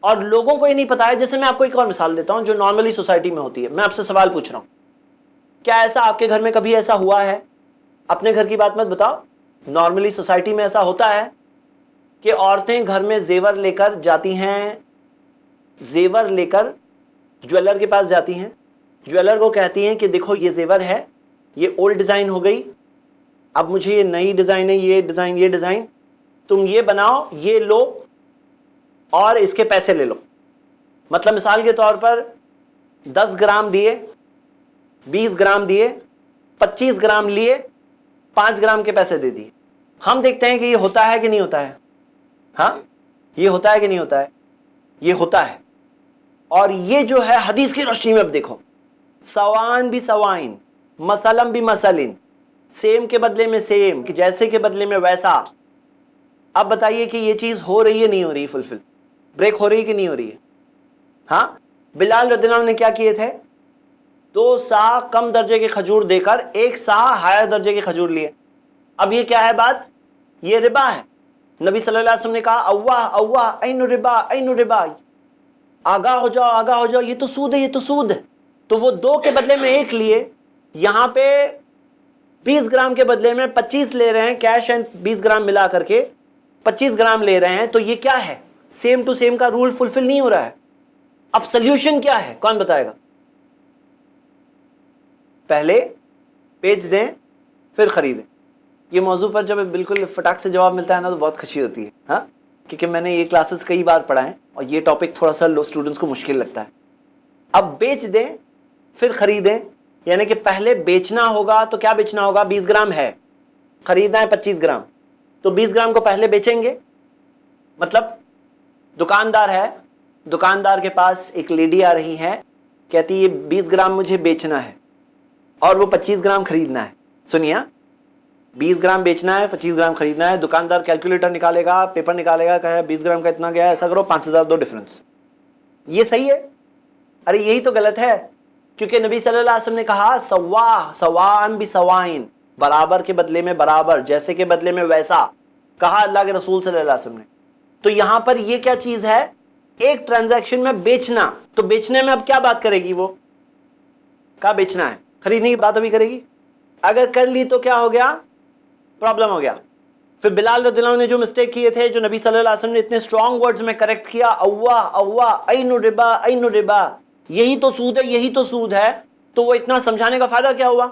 और लोगों को ये नहीं पता है। जैसे मैं आपको एक और मिसाल देता हूं जो नॉर्मली सोसाइटी में होती है। मैं आपसे सवाल पूछ रहा हूं, क्या ऐसा आपके घर में कभी ऐसा हुआ है? अपने घर की बात मत बताओ, नॉर्मली सोसाइटी में ऐसा होता है कि औरतें घर में जेवर लेकर जाती हैं, जेवर लेकर ज्वेलर के पास जाती हैं, ज्वेलर को कहती हैं कि देखो ये जेवर है, ये ओल्ड डिजाइन हो गई, अब मुझे ये नई डिजाइन है, ये डिजाइन तुम ये बनाओ, ये लो और इसके पैसे ले लो। मतलब मिसाल के तौर पर 10 ग्राम दिए, 20 ग्राम दिए, 25 ग्राम लिए, 5 ग्राम के पैसे दे दिए। हम देखते हैं कि ये होता है कि नहीं होता है? हाँ, ये होता है कि नहीं होता है? ये होता है। और ये जो है हदीस की रोशनी में अब देखो, सवान भी सवाइन, मसलम भी मसलिन, सेम के बदले में सेम, कि जैसे के बदले में वैसा। अब बताइए कि ये चीज हो रही है नहीं हो रही? फुलफिल ब्रेक हो रही है कि नहीं हो रही है? हाँ, बिलाल रज़ियल्लाहु अन्हु ने क्या किए थे? 2 सा कम दर्जे के खजूर देकर 1 सा हायर दर्जे के खजूर लिए। अब ये क्या है बात? ये रिबा है। नबी सल्लल्लाहु अलैहि वसल्लम ने कहा अव्वाह अव्वाह ऐनु रिबा ऐनु रिबा, आगाह हो जाओ आगाह हो जाओ, ये तो सूद है, ये तो सूद है। तो वो 2 के बदले में 1 लिए, यहां पे 20 ग्राम के बदले में 25 ले रहे हैं, कैश एंड 20 ग्राम मिला करके 25 ग्राम ले रहे हैं। तो ये क्या है? सेम टू सेम का रूल फुलफिल नहीं हो रहा है। अब सोल्यूशन क्या है? कौन बताएगा? पहले बेच दें फिर खरीदें। ये मौजू पर जब बिल्कुल फटाक से जवाब मिलता है ना तो बहुत खुशी होती है। हाँ, क्योंकि मैंने ये क्लासेस कई बार पढ़ा है और ये टॉपिक थोड़ा सा लो स्टूडेंट्स को मुश्किल लगता है। अब बेच दें फिर खरीदें, यानी कि पहले बेचना होगा तो क्या बेचना होगा? 20 ग्राम है, खरीदना है 25 ग्राम, तो 20 ग्राम को पहले बेचेंगे। मतलब दुकानदार है, दुकानदार के पास एक लेडी आ रही है, कहती है 20 ग्राम मुझे बेचना है और वो 25 ग्राम खरीदना है। सुनिए, 20 ग्राम बेचना है, 25 ग्राम खरीदना है। दुकानदार कैलकुलेटर निकालेगा, पेपर निकालेगा, कहे 20 ग्राम का इतना गया, ऐसा करो 5000 दो डिफरेंस। ये सही है? अरे यही तो गलत है, क्योंकि नबी सल्लल्लाहु अलैहि वसल्लम ने कहा सवा सवान भी सवाइन, बराबर के बदले में बराबर, जैसे के बदले में वैसा, कहा अल्लाह के रसूल सल्लल्लाहु अलैहि वसल्लम ने। तो यहां पर ये क्या चीज है? एक ट्रांजैक्शन में बेचना। तो बेचने में अब क्या बात करेगी? वो क्या बेचना है, खरीदने की बात अभी करेगी। अगर कर ली तो क्या हो गया? प्रॉब्लम हो गया। फिर बिलाल रज़ियल्लाहु अन्हु ने जो मिस्टेक किए थे, जो नबी सल्लल्लाहु अलैहि वसल्लम ने इतने स्ट्रॉन्ग वर्ड्स में करेक्ट किया, अव्वा अव्वा ऐनु रिबा ऐनु रिबा, यही तो सूद है, यही तो सूद है। तो वो इतना समझाने का फायदा क्या हुआ?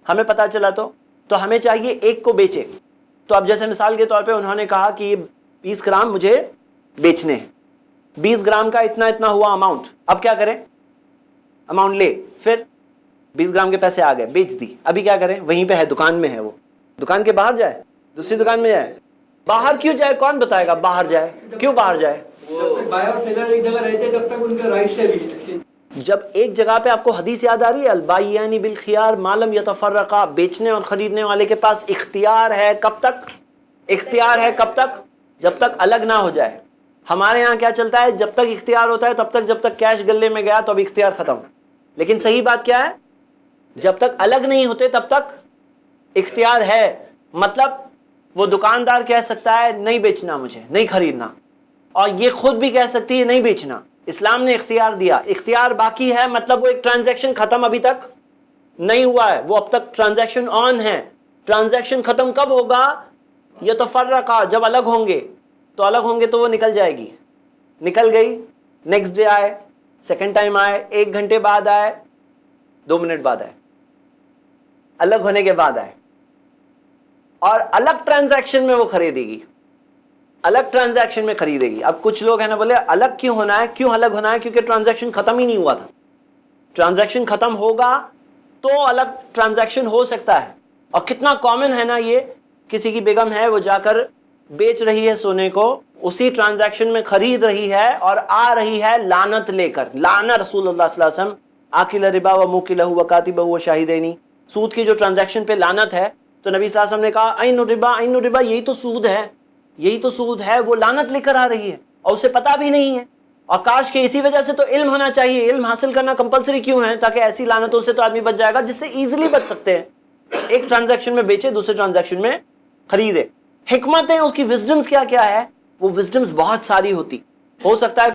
हमें पता चला तो हमें चाहिए एक को बेचे। तो अब जैसे मिसाल के तौर पे उन्होंने कहा कि 20 ग्राम मुझे बेचने हैं, 20 ग्राम का इतना इतना हुआ अमाउंट। अब क्या करें? अमाउंट ले, फिर 20 ग्राम के पैसे आ गए, बेच दी। अभी क्या करें? वहीं पे है, दुकान में है, वो दुकान के बाहर जाए, दूसरी दुकान में जाए। बाहर क्यों जाए? कौन बताएगा बाहर जाए? क्यों बाहर जाए? बाय और सेलर एक जगह रहते तब तक उनके राइट से भी। जब एक जगह पे आपको हदीस याद आ रही है, अलबाययानी बिल खियार मालम यतफर्रका, बेचने और खरीदने वाले के पास इख्तियार है। कब तक इख्तियार है? कब तक? जब तक अलग ना हो जाए। हमारे यहाँ क्या चलता है? जब तक इख्तियार होता है तब तक, जब तक कैश गले में गया तो अब इख्तियार खत्म। लेकिन सही बात क्या है? जब तक अलग नहीं होते तब तक इख्तियार है। मतलब वो दुकानदार कह सकता है नहीं बेचना मुझे, नहीं खरीदना, और ये खुद भी कह सकती है नहीं बेचना। इस्लाम ने इख्तियार दिया, इख्तियार बाकी है। मतलब वो एक ट्रांजैक्शन खत्म अभी तक नहीं हुआ है, वो अब तक ट्रांजैक्शन ऑन है। ट्रांजैक्शन खत्म कब होगा? यतफर्रका, जब अलग होंगे। तो अलग होंगे तो वो निकल जाएगी, निकल गई, नेक्स्ट डे आए, सेकंड टाइम आए, 1 घंटे बाद आए, 2 मिनट बाद आए, अलग होने के बाद आए, और अलग ट्रांजैक्शन में वो खरीदेगी, अलग ट्रांजैक्शन में खरीदेगी। अब कुछ लोग हैं ना, बोले अलग क्यों होना है? क्यों अलग होना है? क्योंकि ट्रांजैक्शन खत्म ही नहीं हुआ था। ट्रांजैक्शन खत्म होगा तो अलग ट्रांजैक्शन हो सकता है। और कितना कॉमन है ना ये, किसी की बेगम है, वो जाकर बेच रही है सोने को, उसी ट्रांजैक्शन में खरीद रही है और आ रही है लानत लेकर। लाना रसूलुल्लाह सल्लल्लाहु अलैहि वसल्लम आकिल रिबा व मुकिलहु व कातिबहु व शाहिदैन। सूद की जो ट्रांजैक्शन पे लानत है, तो नबी सल्लल्लाहु अलैहि वसल्लम ने कहा ऐनु रिबा, यही तो सूद है, यही तो सूद है। वो लानत लेकर आ रही है और उसे पता भी नहीं है। और काश के इसी वजह से तो इल्म होना चाहिए। इल्म हासिल करना कंपलसरी क्यों है? ताकि ऐसी लानतों से तो आदमी बच जाएगा जिससे इजीली बच सकते हैं। एक ट्रांजैक्शन में बेचे, दूसरे ट्रांजैक्शन में खरीदे। हिकमत है उसकी, विजडम्स क्या क्या है? वो विजडम्स बहुत सारी होती। हो सकता है